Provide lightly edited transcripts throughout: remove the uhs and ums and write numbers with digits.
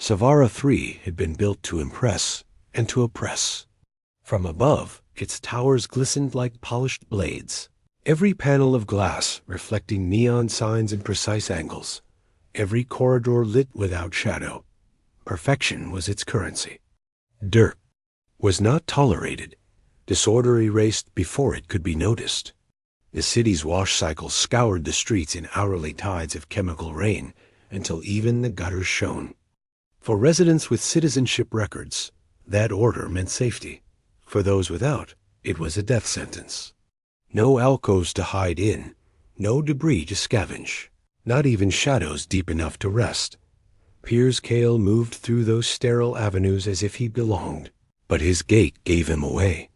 Savara 3 had been built to impress and to oppress. From above, its towers glistened like polished blades, every panel of glass reflecting neon signs in precise angles, every corridor lit without shadow. Perfection was its currency. Dirt was not tolerated. Disorder erased before it could be noticed. The city's wash cycle scoured the streets in hourly tides of chemical rain until even the gutters shone. For residents with citizenship records, that order meant safety. For those without, it was a death sentence. No alcoves to hide in, no debris to scavenge, not even shadows deep enough to rest. Piers Kale moved through those sterile avenues as if he belonged, but his gait gave him away.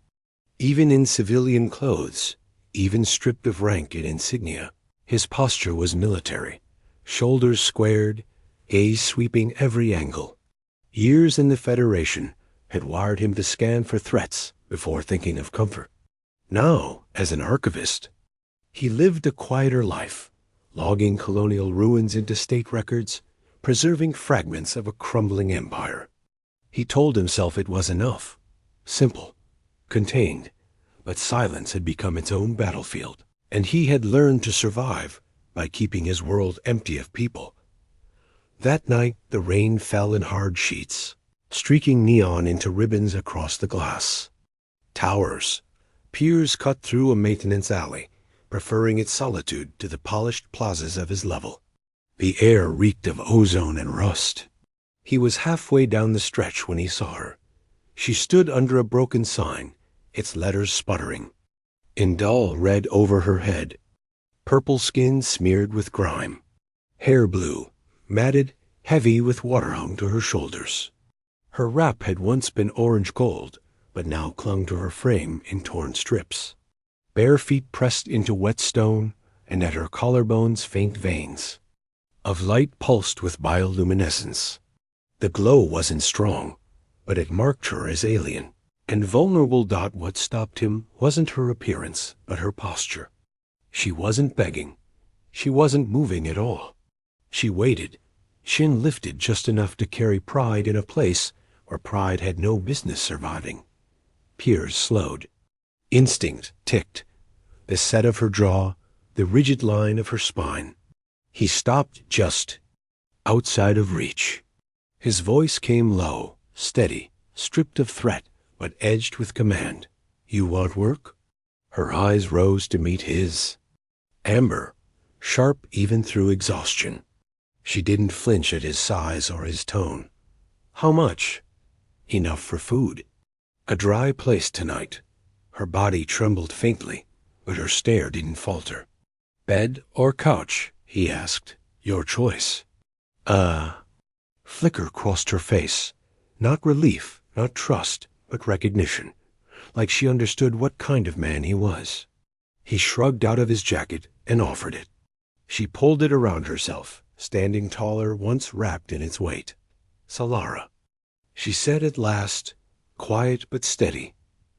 Even in civilian clothes, even stripped of rank and insignia, his posture was military, shoulders squared, gaze sweeping every angle. Years in the Federation had wired him to scan for threats before thinking of comfort. Now, as an archivist, he lived a quieter life, logging colonial ruins into state records, preserving fragments of a crumbling empire. He told himself it was enough, simple, contained, but silence had become its own battlefield, and he had learned to survive by keeping his world empty of people. That night the rain fell in hard sheets, streaking neon into ribbons across the glass. Towers. Piers cut through a maintenance alley, preferring its solitude to the polished plazas of his level. The air reeked of ozone and rust. He was halfway down the stretch when he saw her. She stood under a broken sign, its letters sputtering. In dull red over her head, purple skin smeared with grime, hair blue, matted, heavy with water hung to her shoulders. Her wrap had once been orange gold, but now clung to her frame in torn strips. Bare feet pressed into wet stone, and at her collarbones faint veins of light pulsed with bioluminescence. The glow wasn't strong, but it marked her as alien, and vulnerable. What stopped him wasn't her appearance, but her posture. She wasn't begging. She wasn't moving at all. She waited, chin lifted just enough to carry pride in a place where pride had no business surviving. Piers slowed. Instinct ticked, the set of her jaw, the rigid line of her spine. He stopped just outside of reach. His voice came low, steady, stripped of threat, but edged with command. "You want work?" Her eyes rose to meet his. Amber, sharp even through exhaustion. She didn't flinch at his size or his tone. "How much?" "Enough for food." A dry place tonight. Her body trembled faintly, but her stare didn't falter. "Bed or couch?" he asked. "Your choice." Flicker crossed her face. Not relief, not trust, but recognition, like she understood what kind of man he was. He shrugged out of his jacket and offered it. She pulled it around herself, standing taller once wrapped in its weight. "Solara," she said at last, quiet but steady.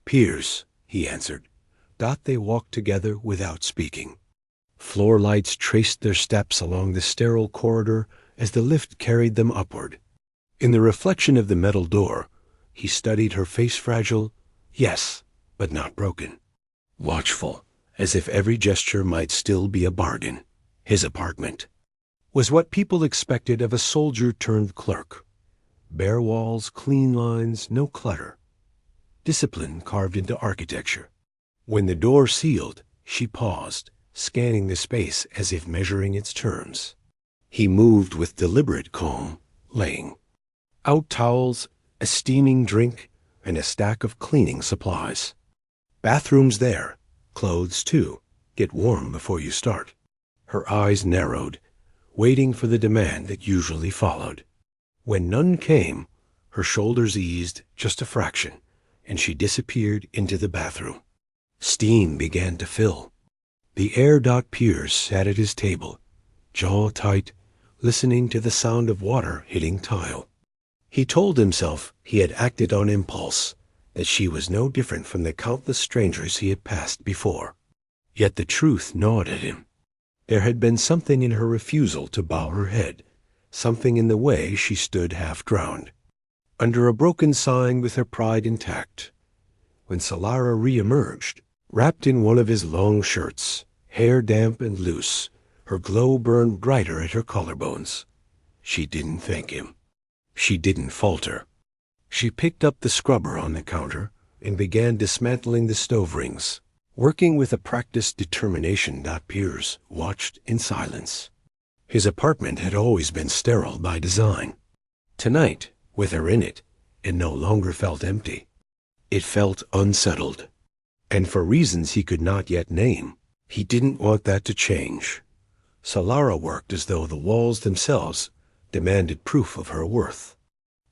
"Piers," he answered. They walked together without speaking. Floor lights traced their steps along the sterile corridor as the lift carried them upward. In the reflection of the metal door, he studied her face, fragile, yes, but not broken. Watchful, as if every gesture might still be a bargain. His apartment was what people expected of a soldier-turned-clerk. Bare walls, clean lines, no clutter. Discipline carved into architecture. When the door sealed, she paused, scanning the space as if measuring its terms. He moved with deliberate calm, laying out towels, a steaming drink, and a stack of cleaning supplies. "Bathrooms there. Clothes, too. Get warm before you start." Her eyes narrowed, waiting for the demand that usually followed. When none came, her shoulders eased just a fraction, and she disappeared into the bathroom. Steam began to fill. The air. Piers sat at his table, jaw tight, listening to the sound of water hitting tile. He told himself he had acted on impulse, that she was no different from the countless strangers he had passed before. Yet the truth gnawed at him. There had been something in her refusal to bow her head, something in the way she stood half-drowned, under a broken sign with her pride intact. When Solara re-emerged, wrapped in one of his long shirts, hair damp and loose, her glow burned brighter at her collarbones. She didn't thank him. She didn't falter. She picked up the scrubber on the counter and began dismantling the stove rings, working with a practiced determination that Piers watched in silence. His apartment had always been sterile by design. Tonight, with her in it, it no longer felt empty. It felt unsettled. And for reasons he could not yet name, he didn't want that to change. Solara worked as though the walls themselves demanded proof of her worth.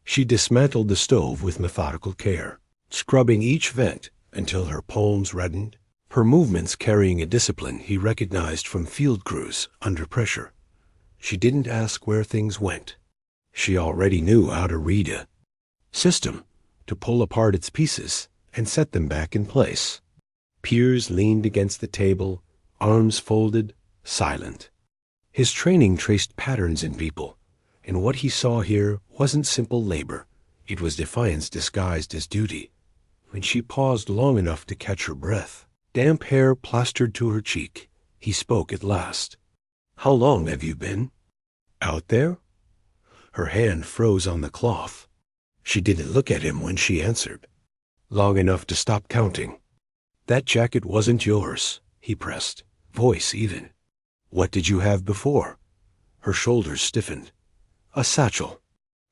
She dismantled the stove with methodical care, scrubbing each vent until her palms reddened, her movements carrying a discipline he recognized from field crews under pressure. She didn't ask where things went. She already knew how to read a system, to pull apart its pieces and set them back in place. Piers leaned against the table, arms folded, silent. His training traced patterns in people, and what he saw here wasn't simple labor. It was defiance disguised as duty. When she paused long enough to catch her breath, damp hair plastered to her cheek, he spoke at last. "How long have you been out there?" Her hand froze on the cloth. She didn't look at him when she answered. "Long enough to stop counting." "That jacket wasn't yours," he pressed, voice even. "What did you have before?" Her shoulders stiffened. "A satchel.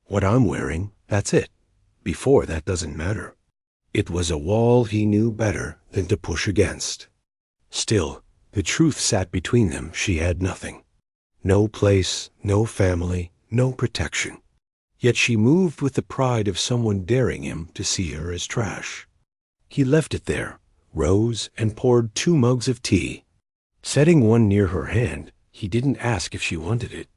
What I'm wearing, that's it. Before that doesn't matter." It was a wall he knew better than to push against. Still, the truth sat between them. She had nothing. No place, no family, no protection. Yet she moved with the pride of someone daring him to see her as trash. He left it there, rose and poured 2 mugs of tea. Setting one near her hand, he didn't ask if she wanted it.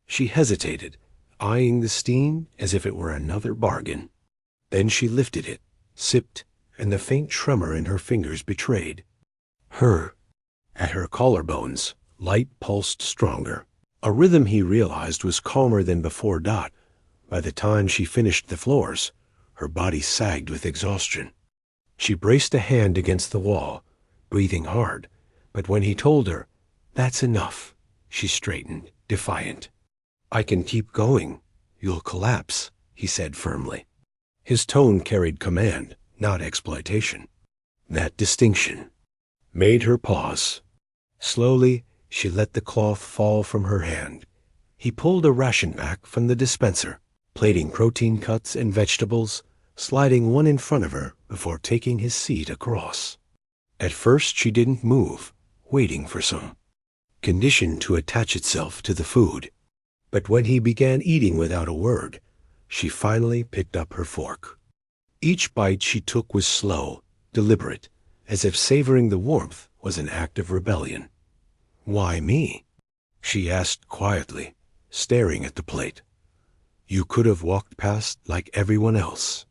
She hesitated, eyeing the steam as if it were another bargain. Then she lifted it, sipped, and the faint tremor in her fingers betrayed her. At her collarbones, light pulsed stronger, a rhythm he realized was calmer than before. By the time she finished the floors, her body sagged with exhaustion. She braced a hand against the wall, breathing hard, but when he told her, "That's enough," she straightened, defiant. "I can keep going. You'll collapse," he said firmly. His tone carried command, not exploitation. That distinction made her pause. Slowly, she let the cloth fall from her hand. He pulled a ration pack from the dispenser, plating protein cuts and vegetables, sliding one in front of her before taking his seat across. At first she didn't move, waiting for some condition to attach itself to the food. But when he began eating without a word, she finally picked up her fork. Each bite she took was slow, deliberate, as if savoring the warmth was an act of rebellion. "Why me?" she asked quietly, staring at the plate. "You could have walked past like everyone else."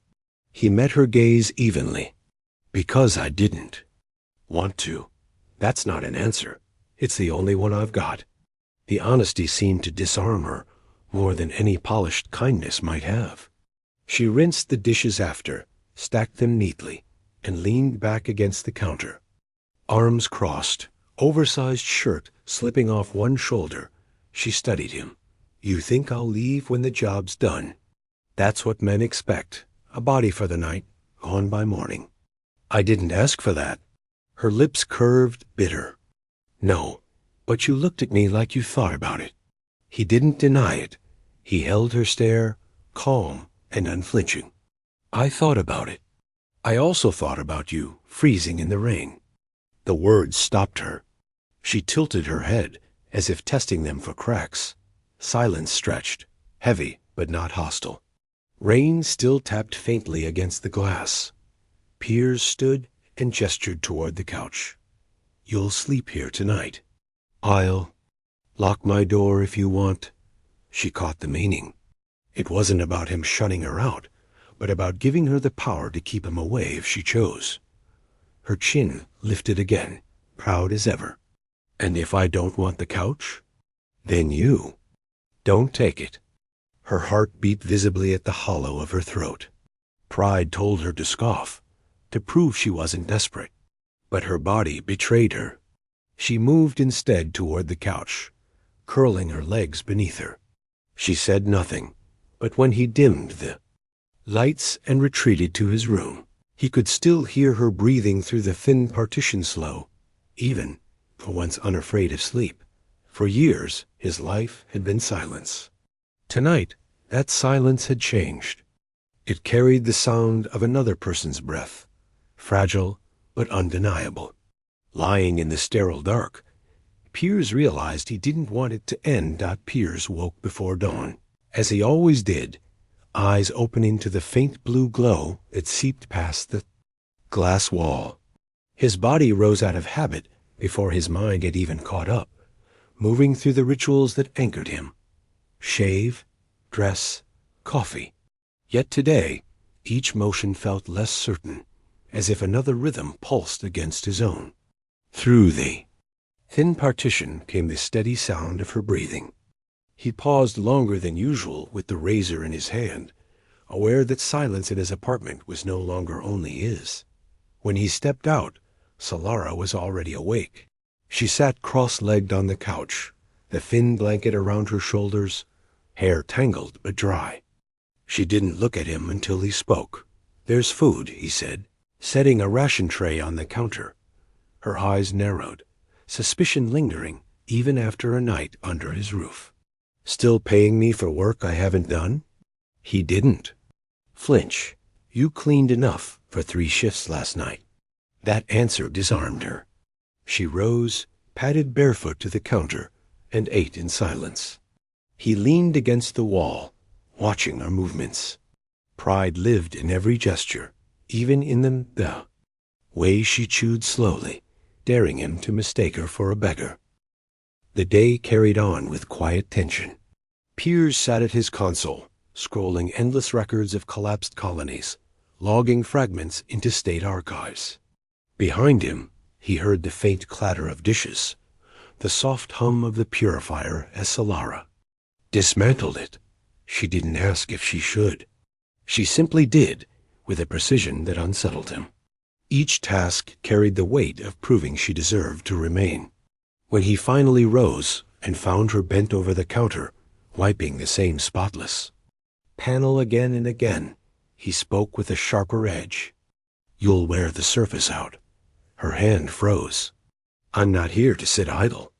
He met her gaze evenly. "Because I didn't want to. That's not an answer. It's the only one I've got." The honesty seemed to disarm her more than any polished kindness might have. She rinsed the dishes after, stacked them neatly, and leaned back against the counter. Arms crossed, oversized shirt slipping off one shoulder, she studied him. "You think I'll leave when the job's done? That's what men expect. A body for the night, gone by morning." "I didn't ask for that." Her lips curved, bitter. "No, but you looked at me like you thought about it." He didn't deny it. He held her stare, calm and unflinching. "I thought about it. I also thought about you freezing in the rain." The words stopped her. She tilted her head, as if testing them for cracks. Silence stretched, heavy but not hostile. Rain still tapped faintly against the glass. Piers stood and gestured toward the couch. "You'll sleep here tonight. I'll lock my door if you want." She caught the meaning. It wasn't about him shutting her out, but about giving her the power to keep him away if she chose. Her chin lifted again, proud as ever. "And if I don't want the couch? Then you don't take it." Her heart beat visibly at the hollow of her throat. Pride told her to scoff, to prove she wasn't desperate. But her body betrayed her. She moved instead toward the couch, curling her legs beneath her. She said nothing, but when he dimmed the lights and retreated to his room, he could still hear her breathing through the thin partition slow, even, for once unafraid of sleep. For years, his life had been silence. Tonight, that silence had changed. It carried the sound of another person's breath, fragile but undeniable. Lying in the sterile dark, Piers realized he didn't want it to end. Piers woke before dawn, as he always did, eyes opening to the faint blue glow that seeped past the glass wall. His body rose out of habit before his mind had even caught up, moving through the rituals that anchored him. Shave, dress, coffee. Yet today, each motion felt less certain, as if another rhythm pulsed against his own. Through the thin partition came the steady sound of her breathing. He paused longer than usual with the razor in his hand, aware that silence in his apartment was no longer only his. When he stepped out, Solara was already awake. She sat cross-legged on the couch, the thin blanket around her shoulders, hair tangled but dry. She didn't look at him until he spoke. "There's food," he said, setting a ration tray on the counter. Her eyes narrowed, suspicion lingering even after a night under his roof. "Still paying me for work I haven't done?" He didn't flinch. "You cleaned enough for 3 shifts last night." That answer disarmed her. She rose, padded barefoot to the counter, and ate in silence. He leaned against the wall, watching her movements. Pride lived in every gesture, even in the way she chewed slowly, daring him to mistake her for a beggar. The day carried on with quiet tension. Piers sat at his console, scrolling endless records of collapsed colonies, logging fragments into state archives. Behind him, he heard the faint clatter of dishes, the soft hum of the purifier as Solara dismantled it. She didn't ask if she should. She simply did, with a precision that unsettled him. Each task carried the weight of proving she deserved to remain. When he finally rose and found her bent over the counter, wiping the same spotless panel again and again, he spoke with a sharper edge. "You'll wear the surface out." Her hand froze. "I'm not here to sit idle."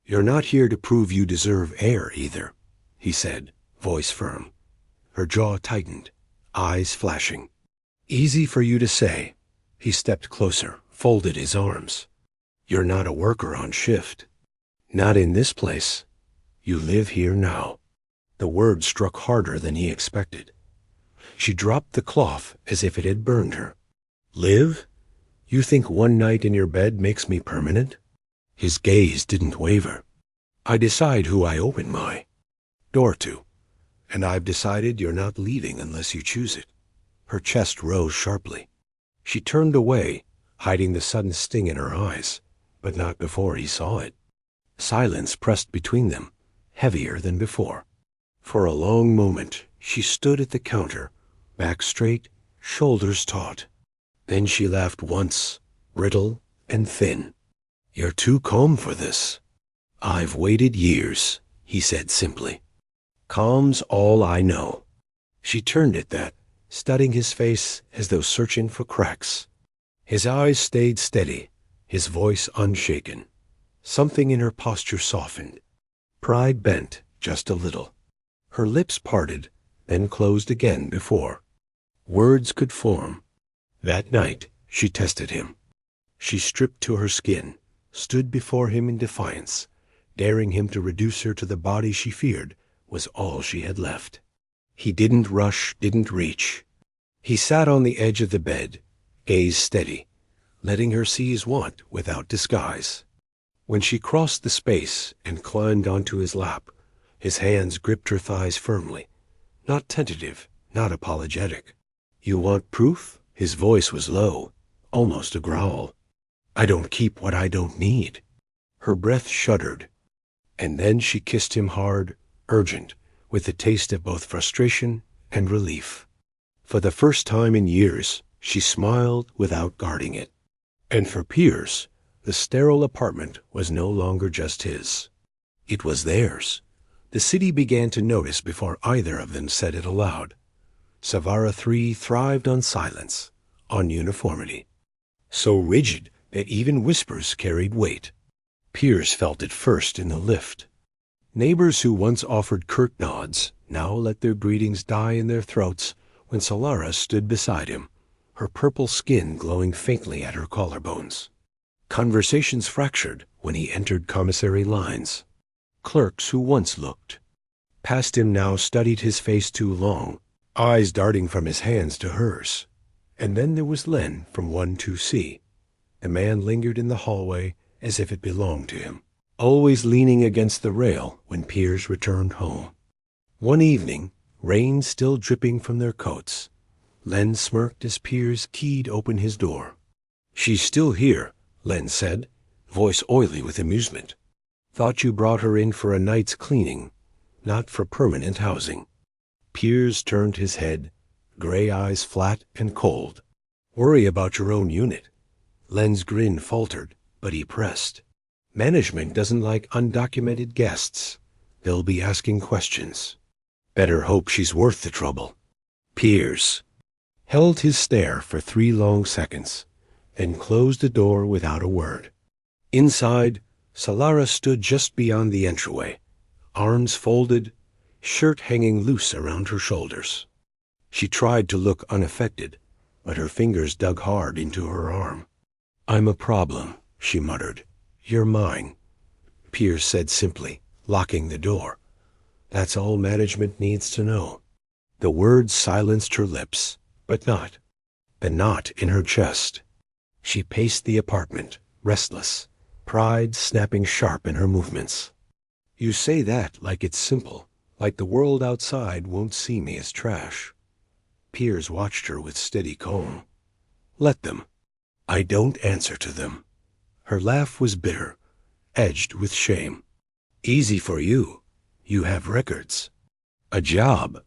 "You're not here to prove you deserve air either," he said, voice firm. Her jaw tightened, eyes flashing. "Easy for you to say." He stepped closer, folded his arms. "You're not a worker on shift. Not in this place. You live here now." The word struck harder than he expected. She dropped the cloth as if it had burned her. "Live? You think one night in your bed makes me permanent?" His gaze didn't waver. "I decide who I open my door to, and I've decided you're not leaving unless you choose it." Her chest rose sharply. She turned away, hiding the sudden sting in her eyes, but not before he saw it. Silence pressed between them, heavier than before. For a long moment, she stood at the counter, back straight, shoulders taut. Then she laughed once, brittle and thin. "You're too calm for this." "I've waited years," he said simply. "Calm's all I know." She turned at that, studying his face as though searching for cracks. His eyes stayed steady, his voice unshaken. Something in her posture softened. Pride bent just a little. Her lips parted, then closed again before words could form. That night, she tested him. She stripped to her skin, stood before him in defiance, daring him to reduce her to the body she feared was all she had left. He didn't rush, didn't reach. He sat on the edge of the bed, gaze steady, letting her see his want without disguise. When she crossed the space and climbed onto his lap, his hands gripped her thighs firmly, not tentative, not apologetic. "You want proof?" His voice was low, almost a growl. "I don't keep what I don't need." Her breath shuddered, and then she kissed him hard, urgent, with the taste of both frustration and relief. For the first time in years, she smiled without guarding it. And for Piers, the sterile apartment was no longer just his. It was theirs. The city began to notice before either of them said it aloud. Savara 3 thrived on silence, on uniformity. So rigid that even whispers carried weight. Piers felt it first in the lift. Neighbors who once offered curt nods now let their greetings die in their throats when Solara stood beside him, her purple skin glowing faintly at her collarbones. Conversations fractured when he entered commissary lines. Clerks who once looked past him now studied his face too long, eyes darting from his hands to hers. And then there was Len from 12C. The man lingered in the hallway as if it belonged to him, always leaning against the rail when Piers returned home. One evening, rain still dripping from their coats, Len smirked as Piers keyed open his door. "She's still here," Len said, voice oily with amusement. "Thought you brought her in for a night's cleaning, not for permanent housing." Piers turned his head, gray eyes flat and cold. "Worry about your own unit." Len's grin faltered, but he pressed. "Management doesn't like undocumented guests. They'll be asking questions. Better hope she's worth the trouble." Piers held his stare for 3 long seconds, then closed the door without a word. Inside, Solara stood just beyond the entryway, arms folded, shirt hanging loose around her shoulders. She tried to look unaffected, but her fingers dug hard into her arm. "I'm a problem," she muttered. "You're mine," Piers said simply, locking the door. "That's all management needs to know." The words silenced her lips, but not the knot in her chest. She paced the apartment, restless, pride snapping sharp in her movements. "You say that like it's simple, like the world outside won't see me as trash." Piers watched her with steady calm. "Let them. I don't answer to them." Her laugh was bitter, edged with shame. "Easy for you. You have records. A job.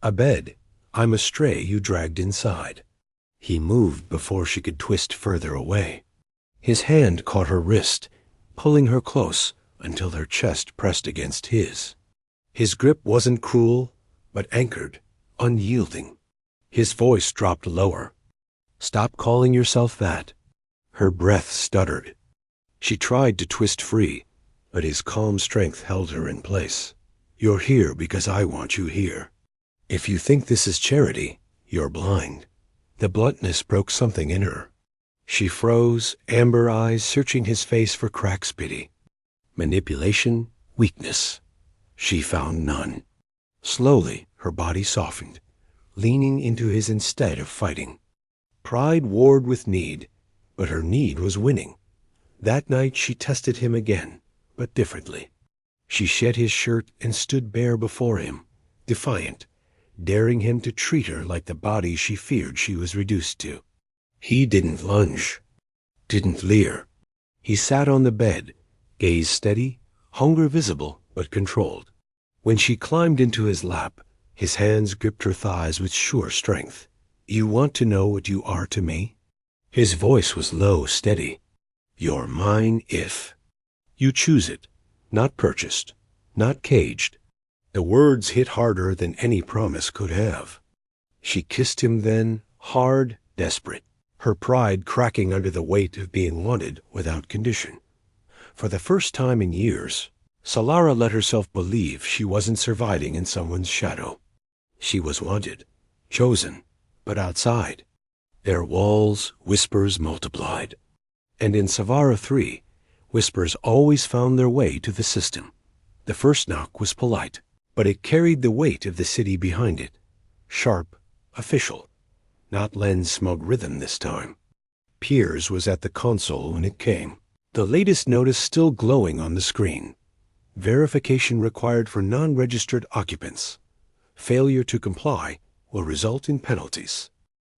A bed. I'm a stray you dragged inside." He moved before she could twist further away. His hand caught her wrist, pulling her close until her chest pressed against his. His grip wasn't cruel, but anchored, unyielding. His voice dropped lower. "Stop calling yourself that." Her breath stuttered. She tried to twist free, but his calm strength held her in place. "You're here because I want you here. If you think this is charity, you're blind." The bluntness broke something in her. She froze, amber eyes searching his face for cracks pity. Manipulation, weakness. She found none. Slowly, her body softened, leaning into his instead of fighting. Pride warred with need, but her need was winning. That night she tested him again, but differently. She shed his shirt and stood bare before him, defiant, daring him to treat her like the body she feared she was reduced to. He didn't lunge, didn't leer. He sat on the bed, gaze steady, hunger visible but controlled. When she climbed into his lap, his hands gripped her thighs with sure strength. "You want to know what you are to me?" His voice was low, steady. "You're mine if you choose it, not purchased, not caged." The words hit harder than any promise could have. She kissed him then, hard, desperate, her pride cracking under the weight of being wanted without condition. For the first time in years, Solara let herself believe she wasn't surviving in someone's shadow. She was wanted, chosen, but outside. Their walls, whispers multiplied. And in Savara 3, whispers always found their way to the system. The first knock was polite, but it carried the weight of the city behind it. Sharp, official. Not Len's smug rhythm this time. Piers was at the console when it came, the latest notice still glowing on the screen. Verification required for non-registered occupants. Failure to comply will result in penalties.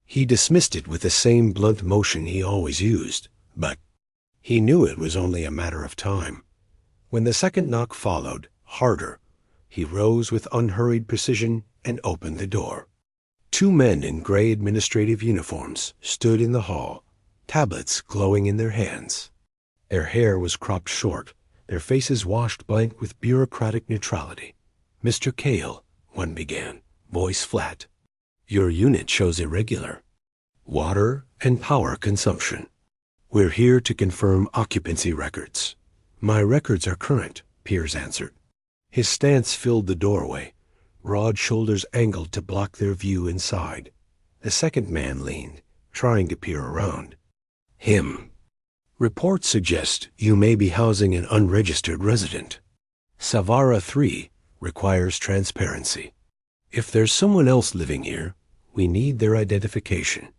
He dismissed it with the same blunt motion he always used, but he knew it was only a matter of time. When the second knock followed, harder, He rose with unhurried precision and opened the door. Two men in gray administrative uniforms stood in the hall, tablets glowing in their hands. Their hair was cropped short, their faces washed blank with bureaucratic neutrality. "Mr. Cale," one began, voice flat. "Your unit shows irregular water and power consumption. We're here to confirm occupancy records." "My records are current," Piers answered. His stance filled the doorway, broad shoulders angled to block their view inside. The second man leaned, trying to peer around. "Him. Reports suggest you may be housing an unregistered resident. Savara 3 requires transparency. If there's someone else living here, we need their identification."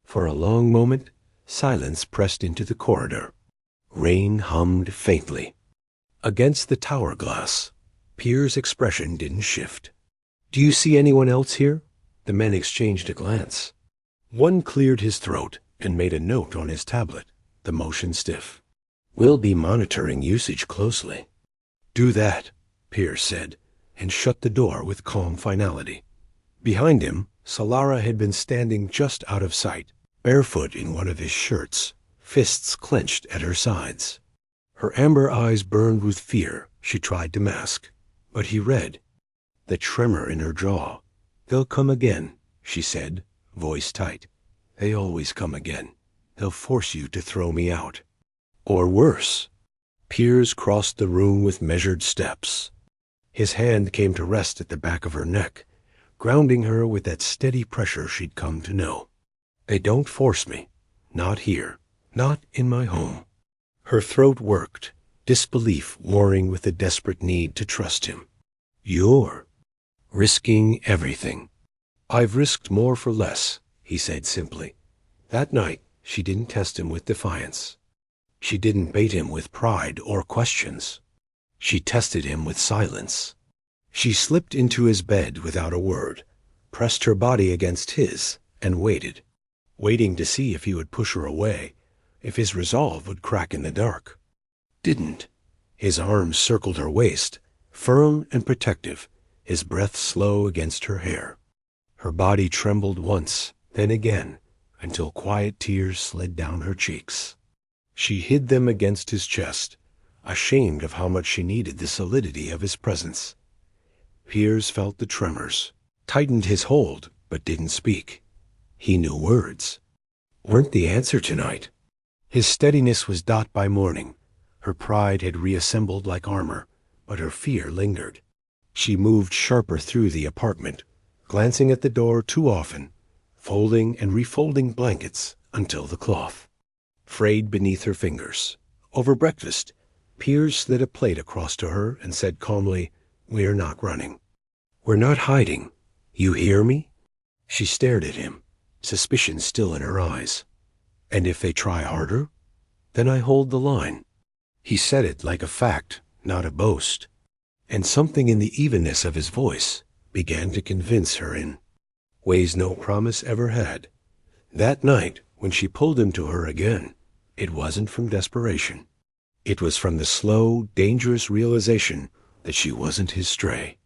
For a long moment, silence pressed into the corridor. Rain hummed faintly. Against the tower glass, Piers' expression didn't shift. "Do you see anyone else here?" The men exchanged a glance. One cleared his throat and made a note on his tablet, the motion stiff. "We'll be monitoring usage closely." "Do that," Piers said, and shut the door with calm finality. Behind him, Solara had been standing just out of sight, barefoot in one of his shirts, fists clenched at her sides. Her amber eyes burned with fear she tried to mask, but he read the tremor in her jaw. "They'll come again," she said, voice tight. "They always come again. They'll force you to throw me out. Or worse." Piers crossed the room with measured steps. His hand came to rest at the back of her neck, grounding her with that steady pressure she'd come to know. "They don't force me. Not here. Not in my home." Her throat worked, disbelief warring with the desperate need to trust him. "You're risking everything." "I've risked more for less," he said simply. That night, she didn't test him with defiance. She didn't bait him with pride or questions. She tested him with silence. She slipped into his bed without a word, pressed her body against his, and waited, waiting to see if he would push her away, if his resolve would crack in the dark. Didn't. His arms circled her waist, firm and protective, his breath slow against her hair. Her body trembled once, then again, until quiet tears slid down her cheeks. She hid them against his chest, ashamed of how much she needed the solidity of his presence. Piers felt the tremors, tightened his hold, but didn't speak. He knew words. Weren't the answer tonight. His steadiness was dot by morning. Her pride had reassembled like armor, but her fear lingered. She moved sharper through the apartment, glancing at the door too often, folding and refolding blankets until the cloth frayed beneath her fingers. Over breakfast, Piers slid a plate across to her and said calmly, "We're not running. We're not hiding. You hear me?" She stared at him, suspicion still in her eyes. "And if they try harder, then I hold the line." He said it like a fact, not a boast, and something in the evenness of his voice began to convince her in ways no promise ever had. That night, when she pulled him to her again, it wasn't from desperation. It was from the slow, dangerous realization that she wasn't his stray.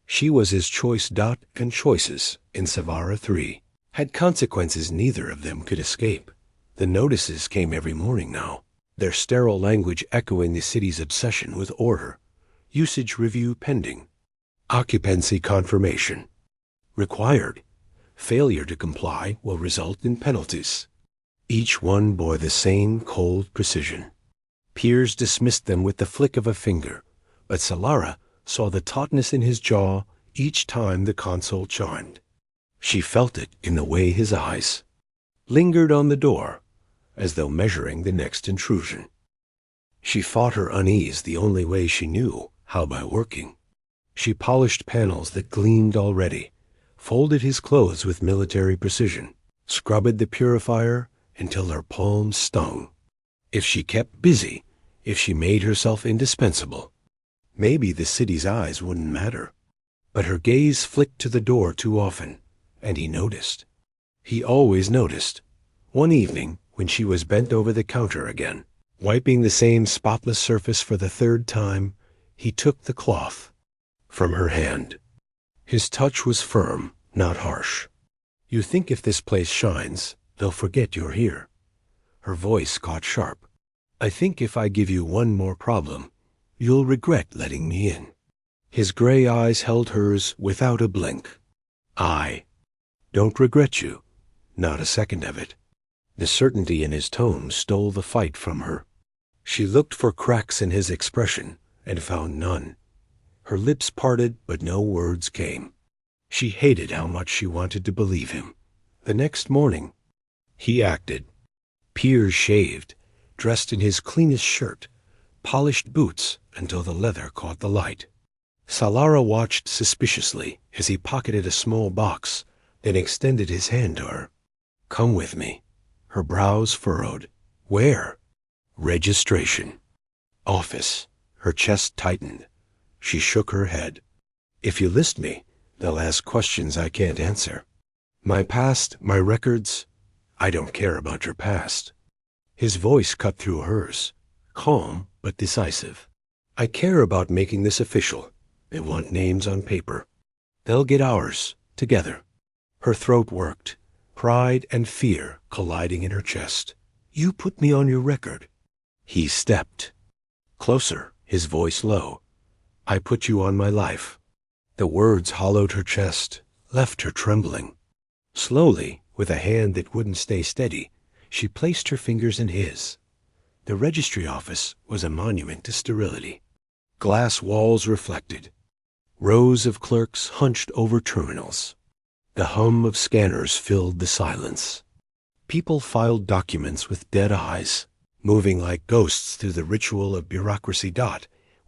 She was his choice dot and choices in Savara 3, had consequences neither of them could escape. The notices came every morning now, their sterile language echoing the city's obsession with order. Usage review pending. Occupancy confirmation. Required. Failure to comply will result in penalties. Each one bore the same cold precision. Piers dismissed them with the flick of a finger, but Solara saw the tautness in his jaw each time the console chimed. She felt it in the way his eyes lingered on the door, as though measuring the next intrusion. She fought her unease the only way she knew, how by working. She polished panels that gleamed already, folded his clothes with military precision, scrubbed the purifier until her palms stung. If she kept busy, if she made herself indispensable, maybe the city's eyes wouldn't matter. But her gaze flicked to the door too often, and he noticed. He always noticed. One evening, when she was bent over the counter again, wiping the same spotless surface for the third time, he took the cloth. from her hand. His touch was firm, not harsh. You think if this place shines, they'll forget you're here. Her voice caught sharp. I think if I give you one more problem, you'll regret letting me in. His gray eyes held hers without a blink. I don't regret you. Not a second of it. The certainty in his tone stole the fight from her. She looked for cracks in his expression and found none. Her lips parted, but no words came. She hated how much she wanted to believe him. The next morning, he acted. Piers shaved, dressed in his cleanest shirt, polished boots until the leather caught the light. Solara watched suspiciously as he pocketed a small box, then extended his hand to her. Come with me. Her brows furrowed. Where? Registration. Office. Her chest tightened. She shook her head. If you list me, they'll ask questions I can't answer. My past, my records, I don't care about your past. His voice cut through hers, calm but decisive. I care about making this official. They want names on paper. They'll get ours, together. Her throat worked, pride and fear colliding in her chest. You put me on your record. He stepped. Closer, his voice low. I put you on my life. The words hollowed her chest, left her trembling. Slowly, with a hand that wouldn't stay steady, she placed her fingers in his. The registry office was a monument to sterility. Glass walls reflected. Rows of clerks hunched over terminals. The hum of scanners filled the silence. People filed documents with dead eyes, moving like ghosts through the ritual of bureaucracy.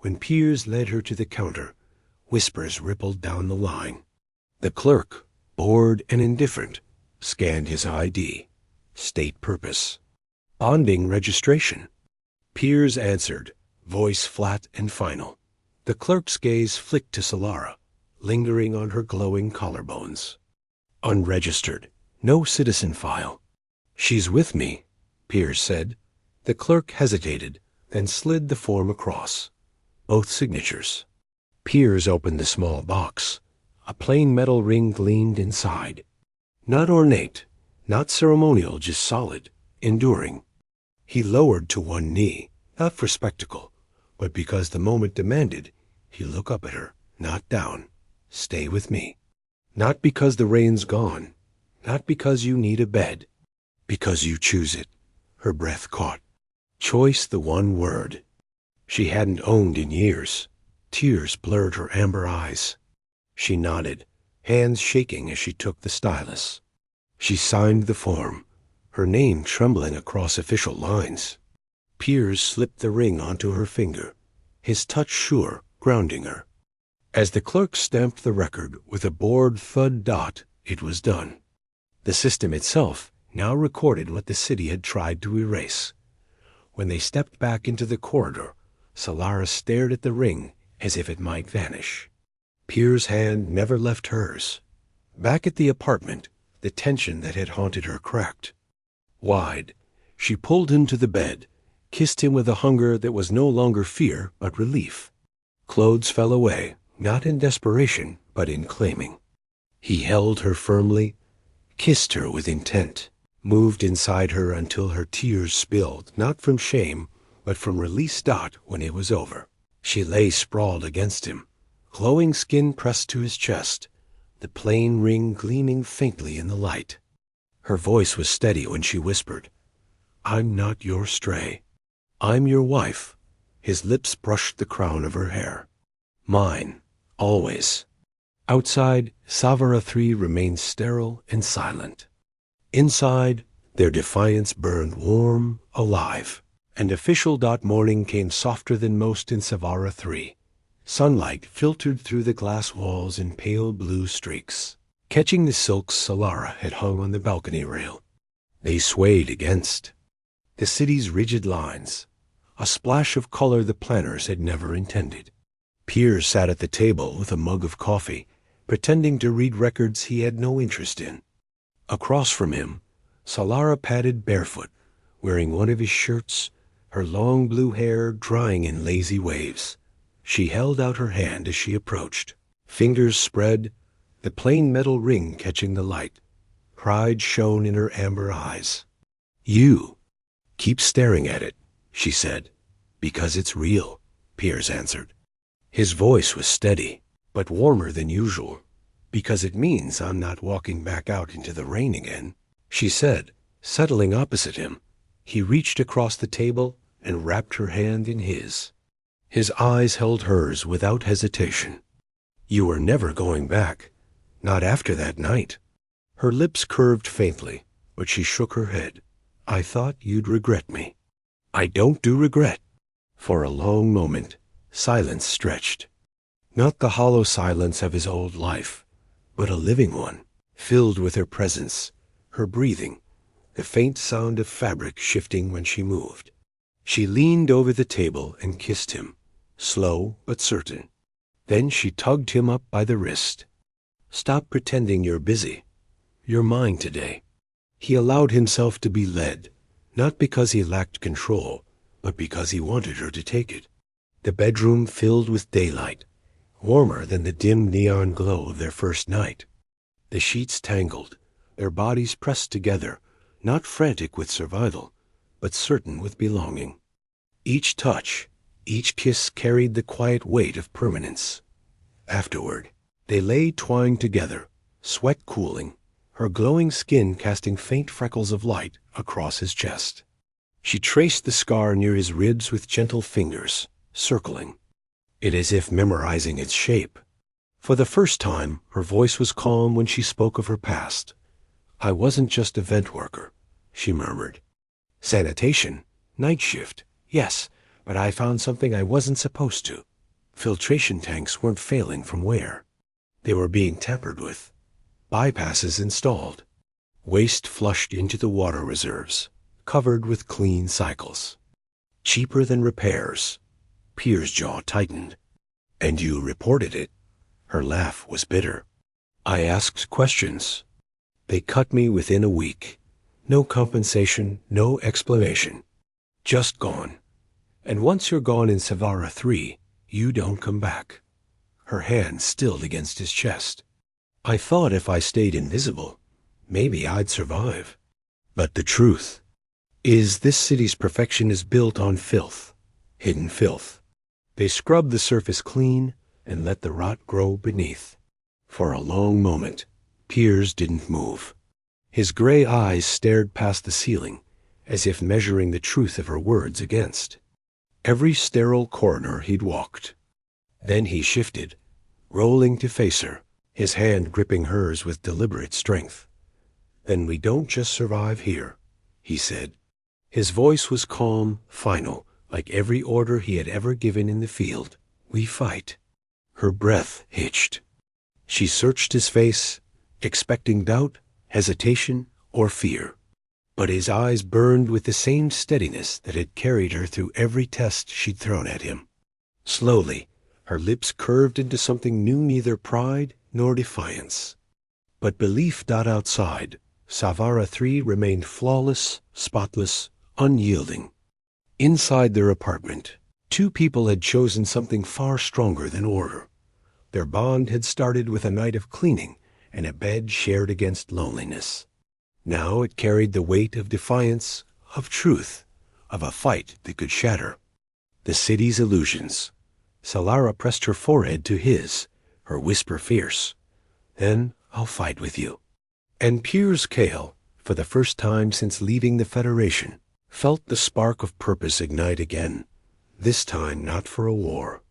When Piers led her to the counter, whispers rippled down the line. The clerk, bored and indifferent, scanned his ID. State purpose. Bonding registration. Piers answered, voice flat and final. The clerk's gaze flicked to Solara, lingering on her glowing collarbones. Unregistered. No citizen file. She's with me, Piers said. The clerk hesitated, then slid the form across. Both signatures. Piers opened the small box. A plain metal ring gleamed inside. Not ornate, not ceremonial, just solid, enduring. He lowered to one knee, not for spectacle, but because the moment demanded, he looked up at her, not down. Stay with me. Not because the rain's gone, not because you need a bed, because you choose it. Her breath caught. Choice, the one word she hadn't owned in years. Tears blurred her amber eyes. She nodded, hands shaking as she took the stylus. She signed the form, her name trembling across official lines. Piers slipped the ring onto her finger, his touch sure, grounding her. As the clerk stamped the record with a bored thud, it was done. The system itself now recorded what the city had tried to erase. When they stepped back into the corridor, Solara stared at the ring as if it might vanish. Piers' hand never left hers. Back at the apartment, the tension that had haunted her cracked. Wide, she pulled him to the bed, kissed him with a hunger that was no longer fear but relief. Clothes fell away, not in desperation, but in claiming. He held her firmly, kissed her with intent, moved inside her until her tears spilled, not from shame, but from release. When it was over, she lay sprawled against him, glowing skin pressed to his chest, the plain ring gleaming faintly in the light. Her voice was steady when she whispered, I'm not your stray. I'm your wife. His lips brushed the crown of her hair. Mine, always. Outside, Savara 3 remained sterile and silent. Inside, their defiance burned warm, alive. And official. Morning came softer than most in Savara 3. Sunlight filtered through the glass walls in pale blue streaks, catching the silks Solara had hung on the balcony rail. They swayed against the city's rigid lines, a splash of color the planners had never intended. Piers sat at the table with a mug of coffee, pretending to read records he had no interest in. Across from him, Solara padded barefoot, wearing one of his shirts, her long blue hair drying in lazy waves. She held out her hand as she approached. Fingers spread, the plain metal ring catching the light. Pride shone in her amber eyes. "You keep staring at it," she said. "Because it's real," Piers answered. His voice was steady, but warmer than usual. "Because it means I'm not walking back out into the rain again," she said, settling opposite him. He reached across the table and wrapped her hand in his. His eyes held hers without hesitation. "You were never going back. Not after that night." Her lips curved faintly, but she shook her head. "I thought you'd regret me." "I don't do regret." For a long moment, silence stretched. Not the hollow silence of his old life, but a living one, filled with her presence, her breathing, the faint sound of fabric shifting when she moved. She leaned over the table and kissed him, slow but certain. Then she tugged him up by the wrist. "Stop pretending you're busy. You're mine today." He allowed himself to be led, not because he lacked control, but because he wanted her to take it. The bedroom filled with daylight, warmer than the dim neon glow of their first night. The sheets tangled, their bodies pressed together, not frantic with survival, but certain with belonging. Each touch, each kiss carried the quiet weight of permanence. Afterward, they lay twined together, sweat cooling, her glowing skin casting faint freckles of light across his chest. She traced the scar near his ribs with gentle fingers, circling it as if memorizing its shape. For the first time, her voice was calm when she spoke of her past. "I wasn't just a vent worker," she murmured. "Sanitation, night shift, yes, but I found something I wasn't supposed to. Filtration tanks weren't failing from where? They were being tampered with. Bypasses installed. Waste flushed into the water reserves, covered with clean cycles. Cheaper than repairs." Piers' jaw tightened. "And you reported it?" Her laugh was bitter. "I asked questions. They cut me within a week. No compensation, no explanation. Just gone. And once you're gone in Savara 3, you don't come back." Her hand stilled against his chest. "I thought if I stayed invisible, maybe I'd survive. But the truth is this city's perfection is built on filth, hidden filth. They scrub the surface clean and let the rot grow beneath." For a long moment, Piers didn't move. His gray eyes stared past the ceiling, as if measuring the truth of her words against every sterile corridor he'd walked. Then he shifted, rolling to face her, his hand gripping hers with deliberate strength. "Then we don't just survive here," he said. His voice was calm, final, like every order he had ever given in the field. "We fight." Her breath hitched. She searched his face, expecting doubt, hesitation, or fear. But his eyes burned with the same steadiness that had carried her through every test she'd thrown at him. Slowly, her lips curved into something new, neither pride nor defiance. But belief dot outside, Savara 3 remained flawless, spotless, unyielding. Inside their apartment, two people had chosen something far stronger than order. Their bond had started with a night of cleaning and a bed shared against loneliness. Now it carried the weight of defiance, of truth, of a fight that could shatter the city's illusions. Solara pressed her forehead to his, her whisper fierce. "Then I'll fight with you." And Piers Kale, for the first time since leaving the Federation, felt the spark of purpose ignite again, this time not for a war,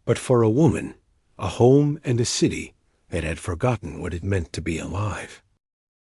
but for a woman, a home and a city that had forgotten what it meant to be alive.